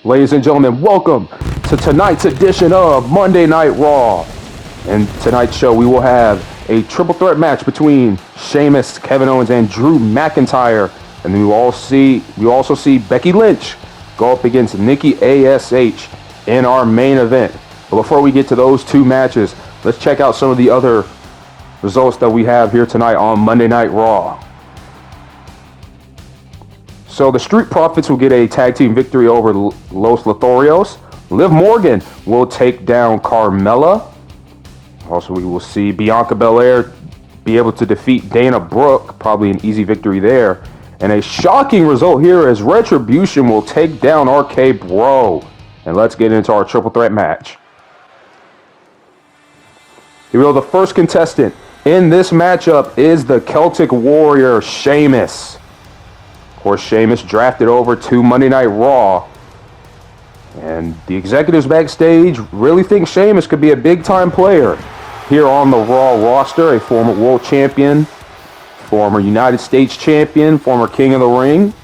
Ladies and gentlemen, welcome to tonight's edition of Monday Night Raw. In tonight's show, we will have a triple threat match between Sheamus, Kevin Owens, and Drew McIntyre. And we will also see Becky Lynch go up against Nikki A.S.H in our main event. But before we get to those two matches, let's check out some of the other results that we have here tonight on Monday Night Raw. So the Street Profits will get a tag team victory over Los Lotharios. Liv Morgan will take down Carmella. Also, we will see Bianca Belair be able to defeat Dana Brooke. Probably an easy victory there. And a shocking result here as Retribution will take down RK Bro. And let's get into our triple threat match. Here we go. The first contestant in this matchup is the Celtic Warrior, Sheamus. Of course, Sheamus drafted over to Monday Night Raw. And the executives backstage really think Sheamus could be a big-time player here on the Raw roster. A former world champion, former United States champion, former King of the Ring.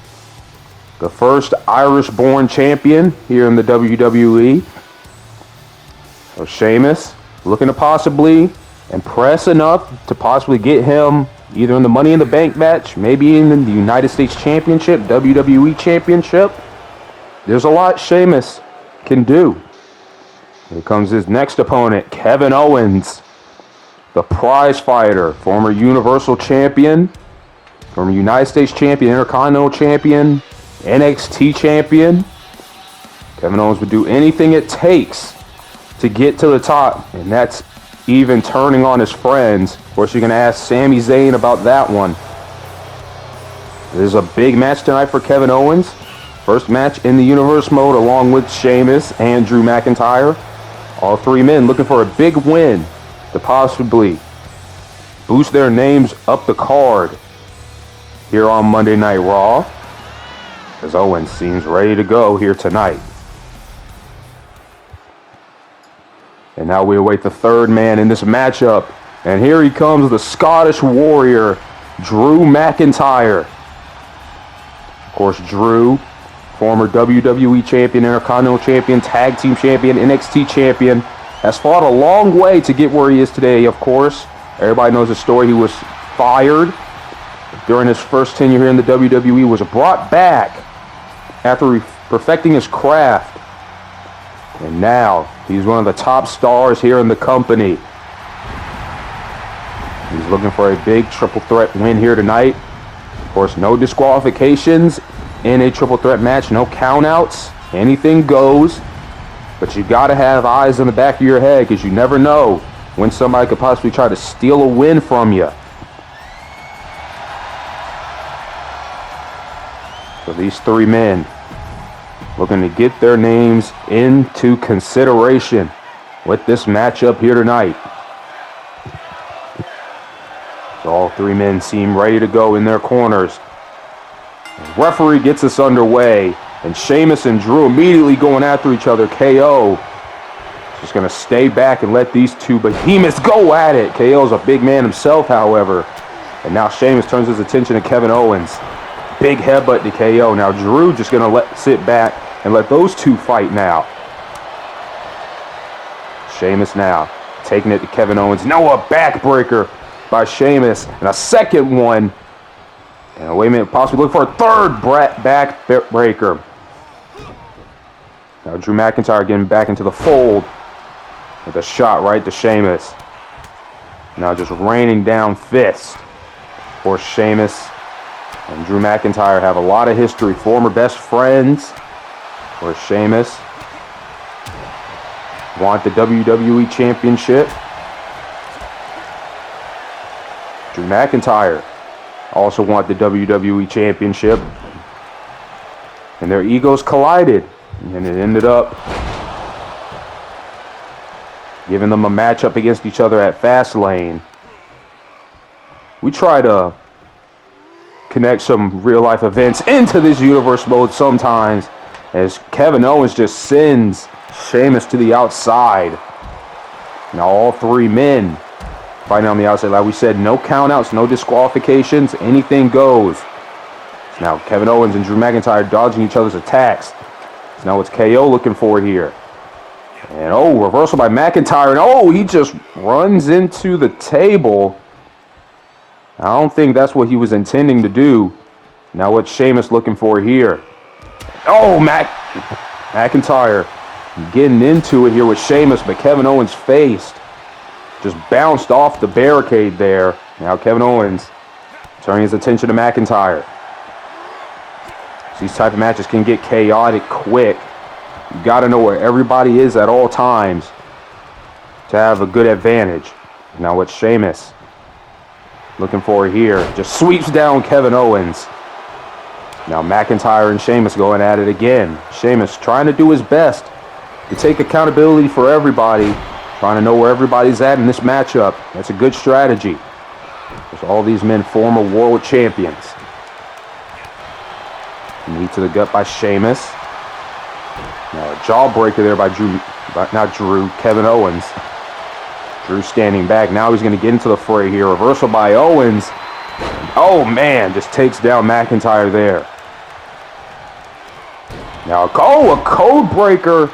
The first Irish-born champion here in the WWE. So Sheamus looking to possibly impress enough to possibly get him either in the Money in the Bank match, maybe in the United States Championship, WWE Championship. There's a lot Sheamus can do. Here comes his next opponent, Kevin Owens, the prize fighter, former Universal Champion, former United States Champion, Intercontinental Champion, NXT Champion. Kevin Owens would do anything it takes to get to the top, and that's even turning on his friends. Of course, you're going to ask Sami Zayn about that one. This is a big match tonight for Kevin Owens. First match in the Universe mode along with Sheamus and Drew McIntyre. All three men looking for a big win to possibly boost their names up the card here on Monday Night Raw, as Owens seems ready to go here tonight. And now we await the third man in this matchup. And here he comes, the Scottish Warrior, Drew McIntyre. Of course, Drew, former WWE Champion, Intercontinental Champion, Tag Team Champion, NXT Champion, has fought a long way to get where he is today, of course. Everybody knows the story. He was fired during his first tenure here in the WWE, was brought back after perfecting his craft. And now he's one of the top stars here in the company. He's looking for a big triple threat win here tonight. Of course, no disqualifications in a triple threat match, no countouts, anything goes. But you got to have eyes in the back of your head, because you never know when somebody could possibly try to steal a win from you. So these three men looking to get their names into consideration with this matchup here tonight. So all three men seem ready to go in their corners. The referee gets us underway, and Sheamus and Drew immediately going after each other. KO just going to stay back and let these two behemoths go at it. KO's a big man himself, however. And now Sheamus turns his attention to Kevin Owens. Big headbutt to KO. Now Drew just going to sit back and let those two fight now. Sheamus now taking it to Kevin Owens. Now a backbreaker by Sheamus. And a second one. And wait a minute, possibly look for a third backbreaker. Now Drew McIntyre getting back into the fold with a shot right to Sheamus. Now just raining down fists for Sheamus. And Drew McIntyre have a lot of history. Former best friends. Where Sheamus want the WWE Championship. Drew McIntyre also want the WWE Championship. And their egos collided. And it ended up giving them a matchup against each other at Fastlane. We try to connect some real life events into this universe mode sometimes, as Kevin Owens just sends Sheamus to the outside. Now all three men fighting on the outside. Like we said, no countouts, no disqualifications, anything goes. Now Kevin Owens and Drew McIntyre dodging each other's attacks. Now it's KO looking for here. And oh, reversal by McIntyre. And oh, he just runs into the table. I don't think that's what he was intending to do. Now what's Sheamus looking for here? Oh, McIntyre getting into it here with Sheamus, but Kevin Owens faced. Just bounced off the barricade there. Now Kevin Owens turning his attention to McIntyre. These type of matches can get chaotic quick. You got to know where everybody is at all times to have a good advantage. Now what's Sheamus looking for here? Just sweeps down Kevin Owens. Now McIntyre and Sheamus going at it again. Sheamus trying to do his best to take accountability for everybody, trying to know where everybody's at in this matchup. That's a good strategy. Because all these men former world champions. Knee to the gut by Sheamus. Now a jawbreaker there by Kevin Owens. Drew standing back. Now he's going to get into the fray here. Reversal by Owens. Oh man, just takes down McIntyre there. Now, a code breaker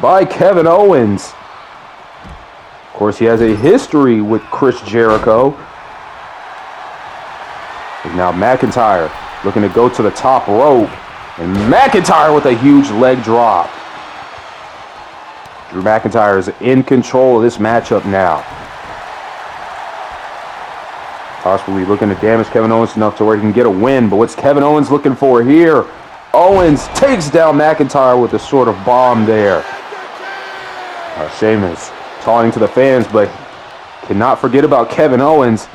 by Kevin Owens. Of course, he has a history with Chris Jericho. And now McIntyre looking to go to the top rope. And McIntyre with a huge leg drop. Drew McIntyre is in control of this matchup now. Possibly looking to damage Kevin Owens enough to where he can get a win. But what's Kevin Owens looking for here? Owens takes down McIntyre with a sort of bomb there. Sheamus taunting to the fans, but cannot forget about Kevin Owens.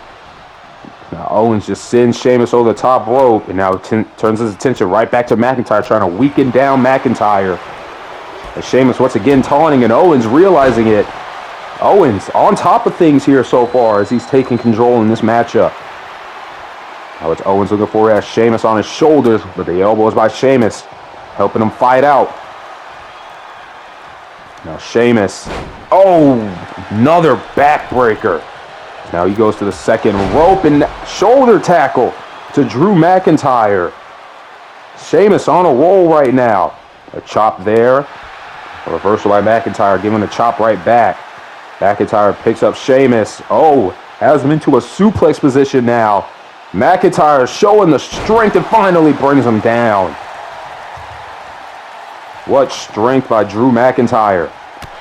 Now Owens just sends Sheamus over the top rope, and now turns his attention right back to McIntyre, trying to weaken down McIntyre. And Sheamus once again taunting, and Owens realizing it. Owens on top of things here so far as he's taking control in this matchup. Now it's Owens looking for as Sheamus on his shoulders, but the elbows by Sheamus helping him fight out. Now Sheamus, another backbreaker. Now he goes to the second rope and shoulder tackle to Drew McIntyre. Sheamus on a roll right now. A chop there. A reversal by McIntyre, giving a chop right back. McIntyre picks up Sheamus. Has him into a suplex position now. McIntyre showing the strength and finally brings him down. What strength by Drew McIntyre.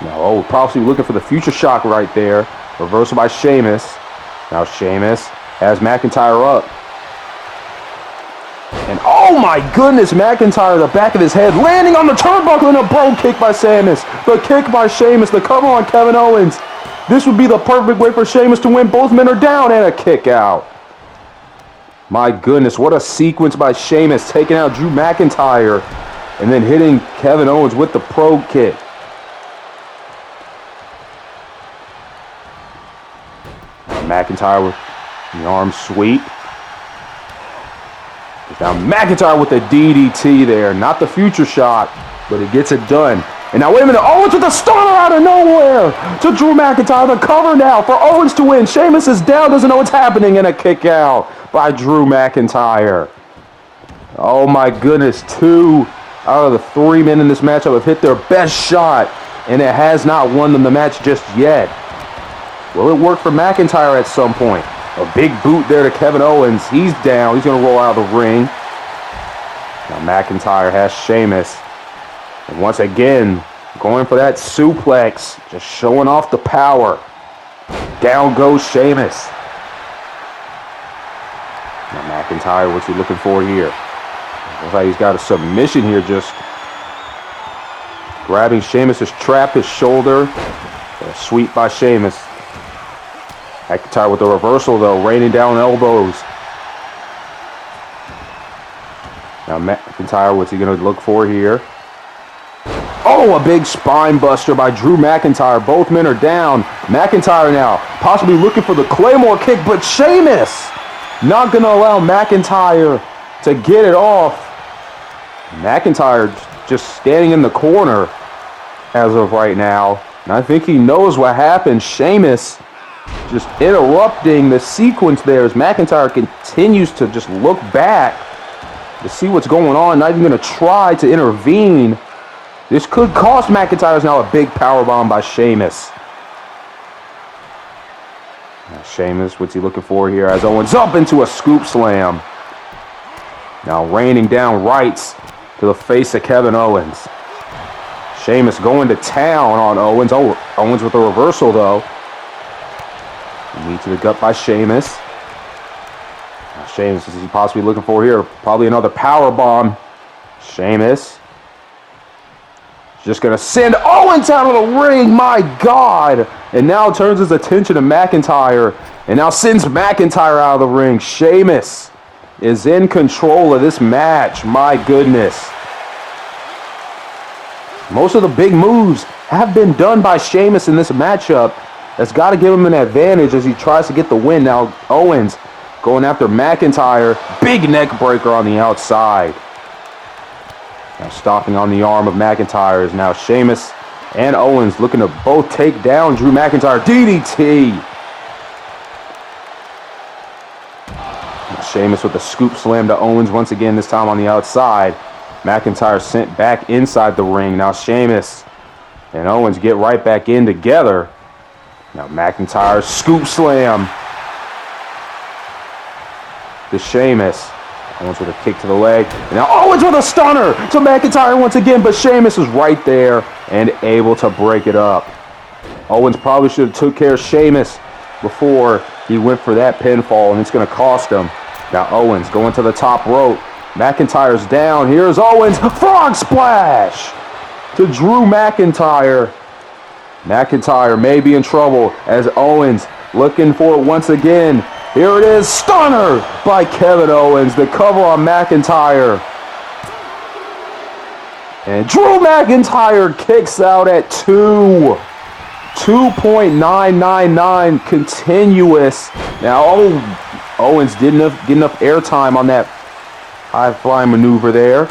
Now, probably looking for the future shock right there. Reversal by Sheamus. Now Sheamus has McIntyre up. And oh my goodness, McIntyre, the back of his head, landing on the turnbuckle and a bro kick by Sheamus. The kick by Sheamus, the cover on Kevin Owens. This would be the perfect way for Sheamus to win. Both men are down and a kick out. My goodness, what a sequence by Sheamus, taking out Drew McIntyre and then hitting Kevin Owens with the pro kick. McIntyre with the arm sweep. Now McIntyre with the DDT there. Not the future shot, but it gets it done. And now wait a minute. Owens with the stunner out of nowhere to Drew McIntyre. The cover now for Owens to win. Sheamus is down, doesn't know what's happening, and a kick out by Drew McIntyre. Oh my goodness. 2 out of the 3 men in this matchup have hit their best shot, and it has not won them the match just yet. Will it work for McIntyre at some point? A big boot there to Kevin Owens. He's down. He's going to roll out of the ring. Now McIntyre has Sheamus. And once again, going for that suplex. Just showing off the power. Down goes Sheamus. Now McIntyre, what's he looking for here? Looks like he's got a submission here. Just grabbing Sheamus' trap, his shoulder. A sweep by Sheamus. McIntyre with the reversal, though, raining down elbows. Now McIntyre, what's he going to look for here? A big spine buster by Drew McIntyre. Both men are down. McIntyre now possibly looking for the Claymore kick, but Sheamus not going to allow McIntyre to get it off. McIntyre just standing in the corner as of right now. And I think he knows what happened. Sheamus just interrupting the sequence there as McIntyre continues to just look back to see what's going on. Not even going to try to intervene. This could cost McIntyre's now a big powerbomb by Sheamus. Now Sheamus, what's he looking for here? As Owens up into a scoop slam. Now raining down rights to the face of Kevin Owens. Sheamus going to town on Owens. Oh, Owens with a reversal though. Knee to the gut by Sheamus. Now Sheamus, is he possibly looking for here? Probably another power bomb. Sheamus just gonna send Owens out of the ring. My God! And now turns his attention to McIntyre, and now sends McIntyre out of the ring. Sheamus is in control of this match. My goodness. Most of the big moves have been done by Sheamus in this matchup. That's got to give him an advantage as he tries to get the win. Now Owens going after McIntyre. Big neck breaker on the outside. Now stopping on the arm of McIntyre is now Sheamus and Owens looking to both take down Drew McIntyre. DDT. Now Sheamus with the scoop slam to Owens once again, this time on the outside. McIntyre sent back inside the ring. Now Sheamus and Owens get right back in together. Now McIntyre scoop slam to Sheamus. Owens with a kick to the leg. And now Owens with a stunner to McIntyre once again, but Sheamus is right there and able to break it up. Owens probably should have took care of Sheamus before he went for that pinfall, and it's going to cost him. Now Owens going to the top rope. McIntyre's down. Here's Owens. Frog splash to Drew McIntyre. McIntyre may be in trouble as Owens looking for it once again. Here it is. Stunner by Kevin Owens. The cover on McIntyre. And Drew McIntyre kicks out at 2.999 continuous. Now, Owens didn't get enough airtime on that high-flying maneuver there.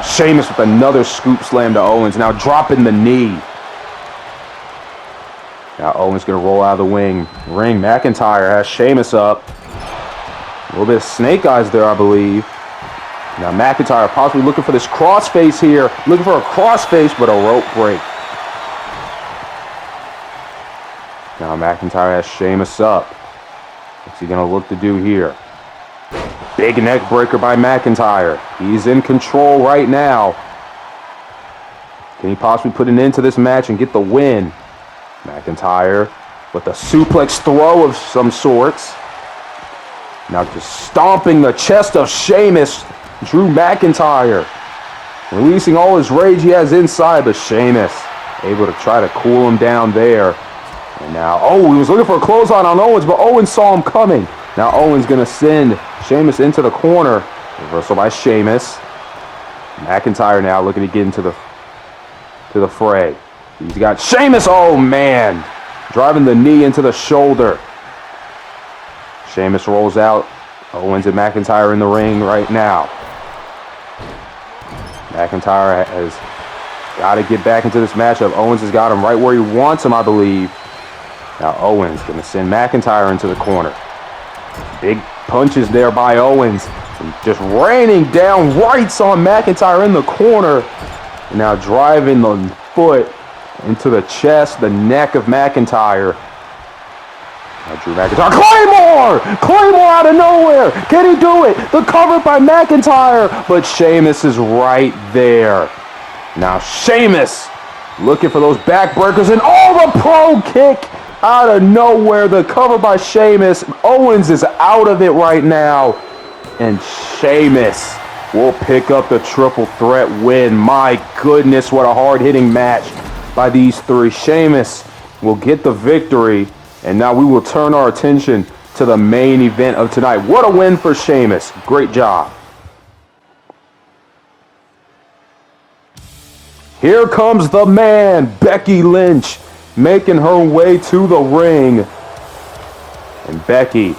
Sheamus with another scoop slam to Owens. Now dropping the knee. Now Owens going to roll out of the ring. McIntyre has Sheamus up. A little bit of snake eyes there, I believe. Now McIntyre possibly looking for this crossface here. Looking for a crossface, but a rope break. Now McIntyre has Sheamus up. What's he going to look to do here? Big neck breaker by McIntyre. He's in control right now. Can he possibly put an end to this match and get the win? McIntyre with a suplex throw of some sorts. Now just stomping the chest of Sheamus. Drew McIntyre releasing all his rage he has inside, but Sheamus able to try to cool him down there. And now, he was looking for a clothesline on Owens, but Owens saw him coming. Now Owens going to send Sheamus into the corner. Reversal by Sheamus. McIntyre now looking to get into the fray. He's got Sheamus. Oh, man. Driving the knee into the shoulder. Sheamus rolls out. Owens and McIntyre in the ring right now. McIntyre has got to get back into this matchup. Owens has got him right where he wants him, I believe. Now Owens going to send McIntyre into the corner. Big punches there by Owens. And just raining down rights on McIntyre in the corner. And now driving the foot into the chest, the neck of McIntyre. Now Drew McIntyre. Claymore! Claymore out of nowhere! Can he do it? The cover by McIntyre. But Sheamus is right there. Now Sheamus looking for those backbreakers. And the pro kick out of nowhere. The cover by Sheamus. Owens is out of it right now. And Sheamus will pick up the triple threat win. My goodness, what a hard-hitting match by these three. Sheamus will get the victory. And now we will turn our attention to the main event of tonight. What a win for Sheamus. Great job. Here comes the man, Becky Lynch, making her way to the ring. And Becky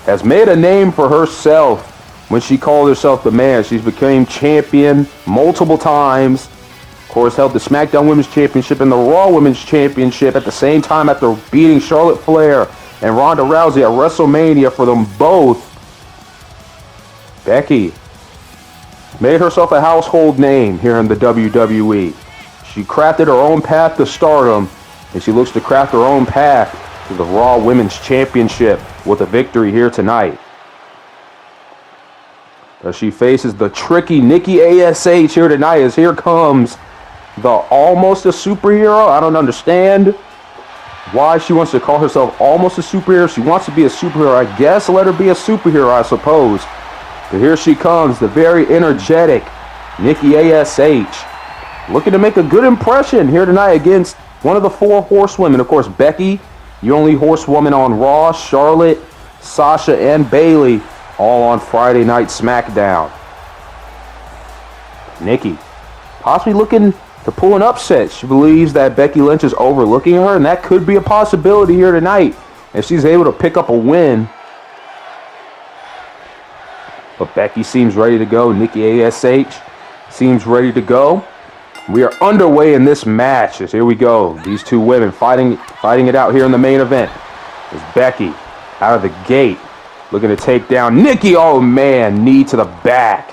has made a name for herself when she called herself the man. She's became champion multiple times. Of course, held the SmackDown Women's Championship and the Raw Women's Championship at the same time after beating Charlotte Flair and Ronda Rousey at WrestleMania for them both. Becky Made herself a household name here in the WWE. She crafted her own path to stardom, and she looks to craft her own path to the Raw Women's Championship with a victory here tonight. As she faces the tricky Nikki A.S.H here tonight, as here comes the almost a superhero. I don't understand why she wants to call herself almost a superhero. She wants to be a superhero, I guess. Let her be a superhero, I suppose. But here she comes, the very energetic Nikki A.S.H, looking to make a good impression here tonight against one of the 4 horsewomen. Of course, Becky, the only horsewoman on Raw, Charlotte, Sasha, and Bayley, all on Friday Night SmackDown. Nikki, possibly looking to pull an upset. She believes that Becky Lynch is overlooking her, and that could be a possibility here tonight if she's able to pick up a win. But Becky seems ready to go. Nikki A.S.H seems ready to go. We are underway in this match. As here we go. These two women fighting it out here in the main event. As Becky out of the gate looking to take down Nikki. Oh man, knee to the back.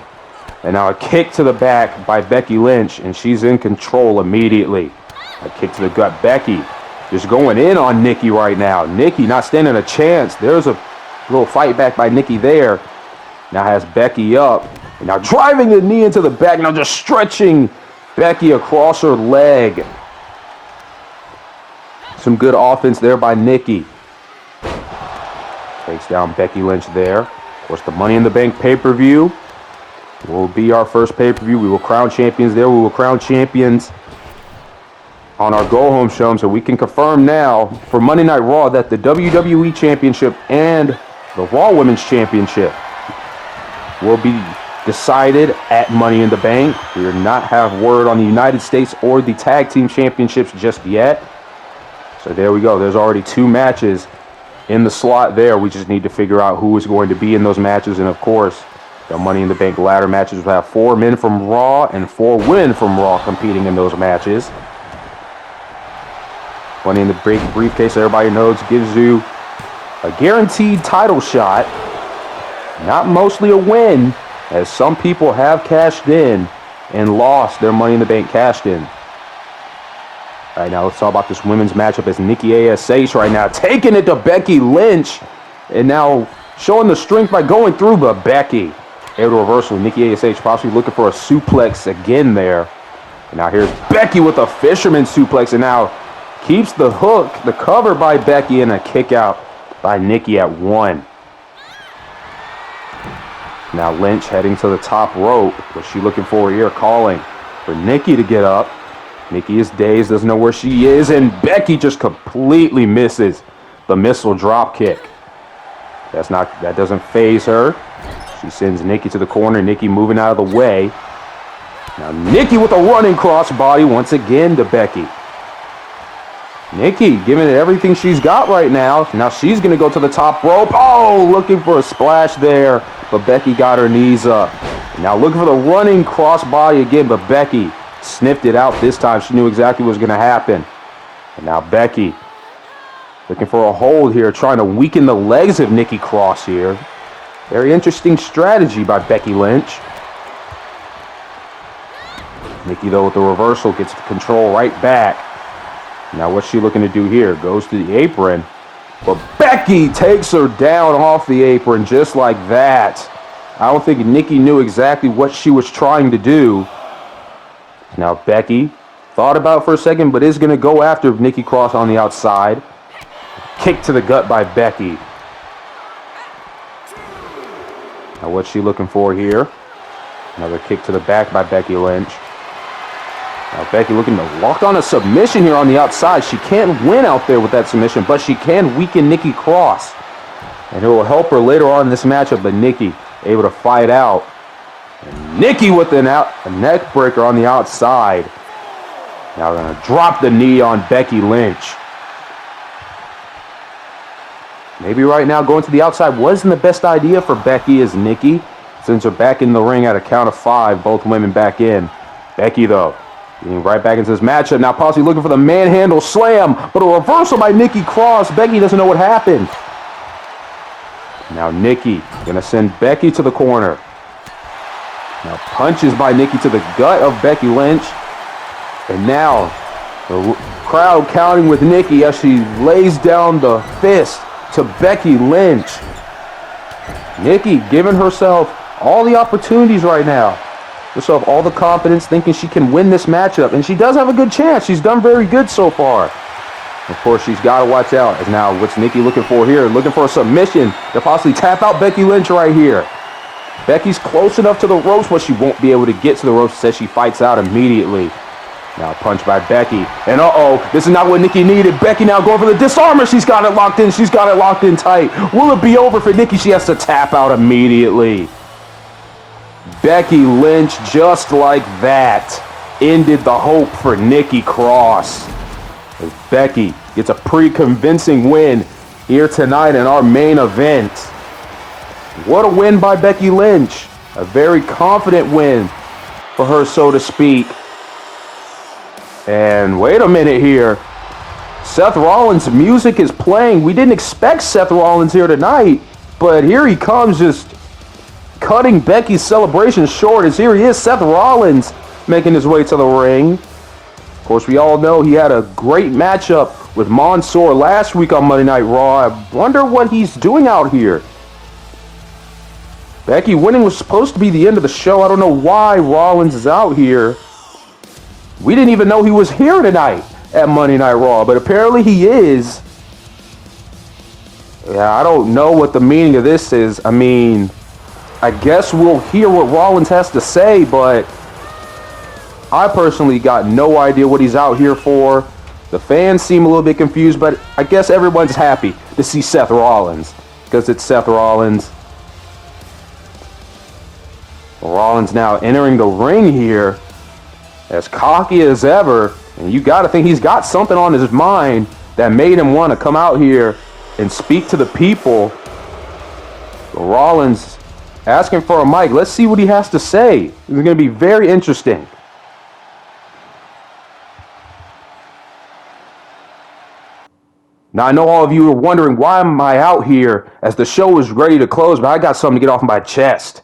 And now a kick to the back by Becky Lynch, and she's in control immediately. A kick to the gut. Becky just going in on Nikki right now. Nikki not standing a chance. There's a little fight back by Nikki there. Now has Becky up. And now driving the knee into the back. Now just stretching Becky across her leg. Some good offense there by Nikki. Takes down Becky Lynch there. Of course, the Money in the Bank pay-per-view will be our first pay-per-view. We will crown champions there. We will crown champions on our go-home show. So we can confirm now for Monday Night Raw that the WWE Championship and the Raw Women's Championship will be decided at Money in the Bank. We do not have word on the United States or the Tag Team Championships just yet. So there we go. There's already 2 matches in the slot there. We just need to figure out who is going to be in those matches. And of course, the Money in the Bank ladder matches will have 4 men from Raw and 4 women from Raw competing in those matches. Money in the Bank briefcase, everybody knows, gives you a guaranteed title shot. Not mostly a win, as some people have cashed in and lost their Money in the Bank cashed in. All right, now let's talk about this women's matchup as Nikki A.S.H right now taking it to Becky Lynch, and now showing the strength by going through, but Becky able to reversal. Nikki A.S.H possibly looking for a suplex again there. And now here's Becky with a fisherman suplex, and now keeps the hook, the cover by Becky, and a kick out by Nikki at 1. Now Lynch heading to the top rope. What's she looking for here? Calling for Nikki to get up. Nikki is dazed, doesn't know where she is, and Becky just completely misses the missile drop kick. That doesn't phase her. She sends Nikki to the corner. Nikki moving out of the way. Now Nikki with a running crossbody once again to Becky. Nikki giving it everything she's got right now. Now she's going to go to the top rope. Oh, looking for a splash there, but Becky got her knees up. Now looking for the running crossbody again, but Becky sniffed it out this time. She knew exactly what was going to happen. And now Becky looking for a hold here, trying to weaken the legs of Nikki Cross here. Very interesting strategy by Becky Lynch. Nikki, though, with the reversal, gets the control right back. Now what's she looking to do here? Goes to the apron. But Becky takes her down off the apron just like that. I don't think Nikki knew exactly what she was trying to do. Now Becky thought about it for a second, but is going to go after Nikki Cross on the outside. Kick to the gut by Becky. Now what's she looking for here? Another kick to the back by Becky Lynch. Now Becky looking to lock on a submission here on the outside. She can't win out there with that submission, but she can weaken Nikki Cross. And it will help her later on in this matchup, but Nikki able to fight out. And Nikki with a neck breaker on the outside. Now we're going to drop the knee on Becky Lynch. Maybe right now going to the outside wasn't the best idea for Becky as Nikki sends her back in the ring at a count of 5. Both women back in. Becky, though, getting right back into this matchup. Now possibly looking for the manhandle slam, but a reversal by Nikki Cross. Becky doesn't know what happened. Now Nikki going to send Becky to the corner. Now punches by Nikki to the gut of Becky Lynch. And now the crowd counting with Nikki as she lays down the fist to Becky Lynch. Nikki giving herself all the opportunities right now. Herself all the confidence, thinking she can win this matchup. And she does have a good chance. She's done very good so far. Of course, she's got to watch out. As now, what's Nikki looking for here? Looking for a submission to possibly tap out Becky Lynch right here. Becky's close enough to the ropes, but she won't be able to get to the ropes as she fights out immediately. Now punch by Becky. And this is not what Nikki needed. Becky now going for the disarmer. She's got it locked in. She's got it locked in tight. Will it be over for Nikki? She has to tap out immediately. Becky Lynch, just like that, ended the hope for Nikki Cross. As Becky gets a pretty convincing win here tonight in our main event. What a win by Becky Lynch. A very confident win for her, so to speak. And wait a minute here. Seth Rollins' music is playing. We didn't expect Seth Rollins here tonight, but here he comes, just cutting Becky's celebration short. As here he is, Seth Rollins, making his way to the ring. Of course, we all know he had a great matchup with Mansoor last week on Monday Night Raw. I wonder what he's doing out here. Becky winning was supposed to be the end of the show. I don't know why Rollins is out here. We didn't even know he was here tonight at Monday Night Raw, but apparently he is. Yeah, I don't know what the meaning of this is. I mean, I guess we'll hear what Rollins has to say, but I personally got no idea what he's out here for. The fans seem a little bit confused, but I guess everyone's happy to see Seth Rollins because it's Seth Rollins. Rollins now entering the ring here as cocky as ever, and you got to think he's got something on his mind that made him want to come out here and speak to the people. Rollins asking for a mic. Let's see what he has to say. It's going to be very interesting. Now, I know all of you are wondering, why am I out here as the show is ready to close, but I got something to get off my chest.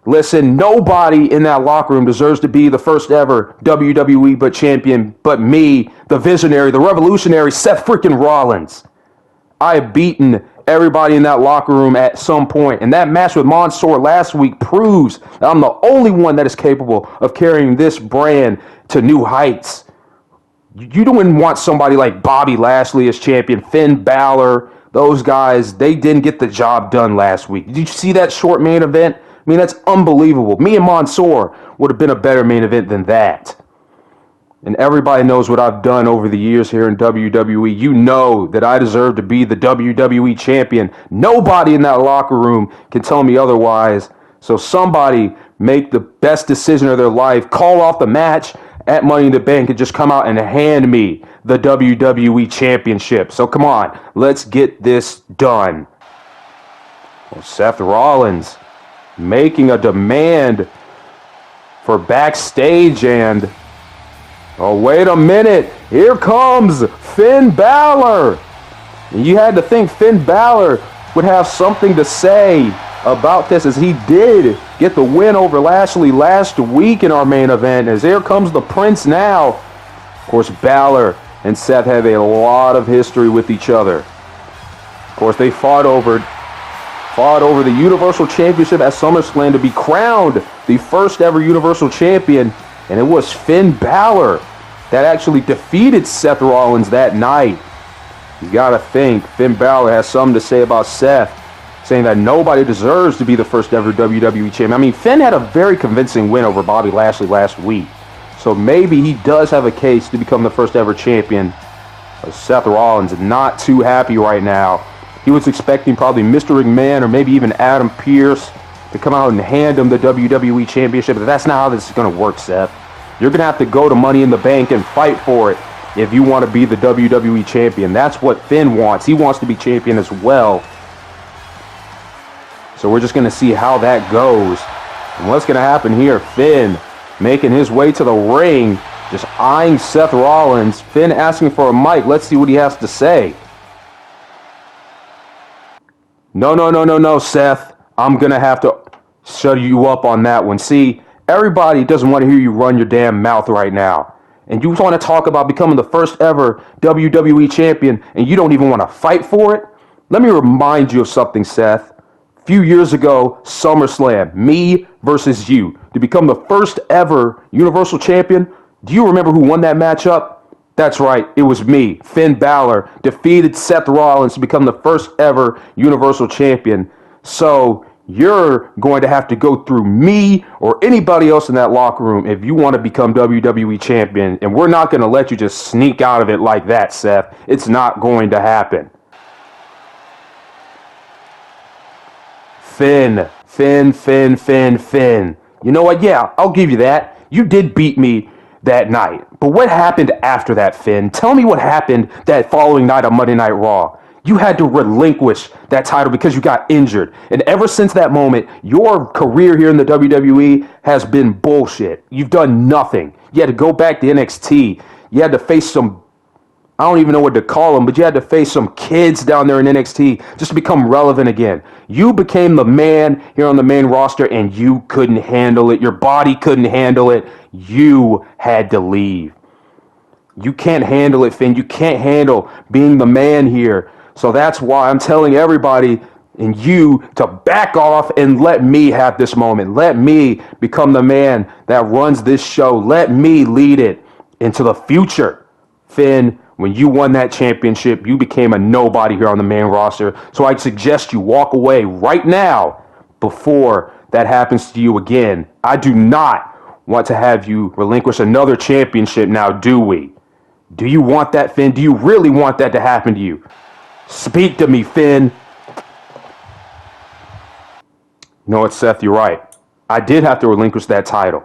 Listen, nobody in that locker room deserves to be the first ever WWE champion but me, the visionary, the revolutionary Seth freaking Rollins. I have beaten everybody in that locker room at some point, and that match with Mansoor last week proves that I'm the only one that is capable of carrying this brand to new heights. You don't want somebody like Bobby Lashley as champion, Finn Balor, those guys, they didn't get the job done last week. Did you see that short main event? I mean, that's unbelievable. Me and Mansoor would have been a better main event than that. And everybody knows what I've done over the years here in WWE. You know that I deserve to be the WWE champion. Nobody in that locker room can tell me otherwise. So somebody make the best decision of their life, call off the match at Money in the Bank, and just come out and hand me the WWE championship. So come on, let's get this done. Well, Seth Rollins making a demand for backstage, and wait a minute, here comes Finn Balor. And you had to think Finn Balor would have something to say about this, as he did get the win over Lashley last week in our main event. As here comes the Prince now. Of course, Balor and Seth have a lot of history with each other. Of course, they fought over the Universal Championship at SummerSlam to be crowned the first ever Universal Champion, and it was Finn Balor that actually defeated Seth Rollins that night. You gotta think Finn Balor has something to say about Seth, saying that nobody deserves to be the first ever WWE champion. I mean, Finn had a very convincing win over Bobby Lashley last week, so maybe he does have a case to become the first ever champion. But Seth Rollins is not too happy right now. He was expecting probably Mr. McMahon or maybe even Adam Pearce to come out and hand him the WWE Championship, but that's not how this is going to work, Seth. You're going to have to go to Money in the Bank and fight for it if you want to be the WWE Champion. That's what Finn wants. He wants to be champion as well. So we're just going to see how that goes. And what's going to happen here? Finn making his way to the ring, just eyeing Seth Rollins. Finn asking for a mic. Let's see what he has to say. No, Seth. I'm going to have to... Shut you up on that one. See, everybody doesn't want to hear you run your damn mouth right now. And you want to talk about becoming the first ever WWE champion, and you don't even want to fight for it? Let me remind you of something, Seth. A few years ago, SummerSlam, me versus you, to become the first ever Universal Champion. Do you remember who won that matchup? That's right, it was me. Finn Balor defeated Seth Rollins to become the first ever Universal Champion. So you're going to have to go through me or anybody else in that locker room if you want to become WWE Champion. And we're not going to let you just sneak out of it like that, Seth. It's not going to happen. Finn. You know what? Yeah, I'll give you that. You did beat me that night. But what happened after that, Finn? Tell me what happened that following night on Monday Night Raw. You had to relinquish that title because you got injured. And ever since that moment, your career here in the WWE has been bullshit. You've done nothing. You had to go back to NXT. You had to face some, I don't even know what to call them, but you had to face some kids down there in NXT just to become relevant again. You became the man here on the main roster and you couldn't handle it. Your body couldn't handle it. You had to leave. You can't handle it, Finn. You can't handle being the man here. So that's why I'm telling everybody and you to back off and let me have this moment. Let me become the man that runs this show. Let me lead it into the future. Finn, when you won that championship, you became a nobody here on the main roster. So I suggest you walk away right now before that happens to you again. I do not want to have you relinquish another championship now, do we? Do you want that, Finn? Do you really want that to happen to you? Speak to me, Finn. You know what, Seth, you're right. I did have to relinquish that title.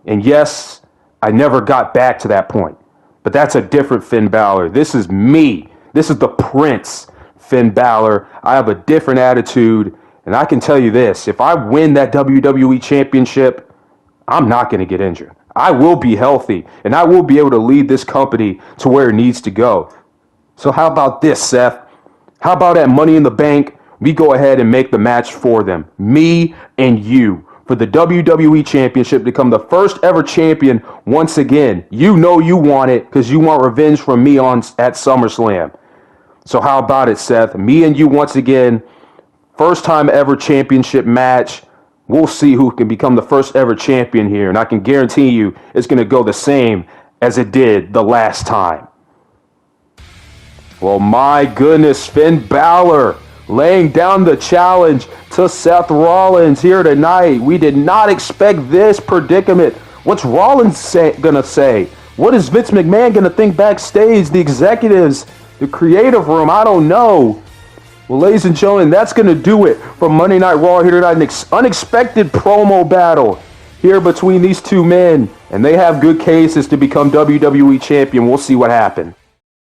And yes, I never got back to that point. But that's a different Finn Balor. This is me. This is the Prince, Finn Balor. I have a different attitude. And I can tell you this. If I win that WWE Championship, I'm not going to get injured. I will be healthy. And I will be able to lead this company to where it needs to go. So how about this, Seth? How about at Money in the Bank, we go ahead and make the match for them. Me and you. For the WWE Championship to become the first ever champion once again. You know you want it because you want revenge from me at SummerSlam. So how about it, Seth? Me and you once again. First time ever championship match. We'll see who can become the first ever champion here. And I can guarantee you it's going to go the same as it did the last time. Well, my goodness, Finn Balor laying down the challenge to Seth Rollins here tonight. We did not expect this predicament. What's Rollins gonna say? What is Vince McMahon gonna think backstage? The executives, the creative room, I don't know. Well, ladies and gentlemen, that's gonna do it for Monday Night Raw here tonight. An unexpected promo battle here between these two men. And they have good cases to become WWE champion. We'll see what happens.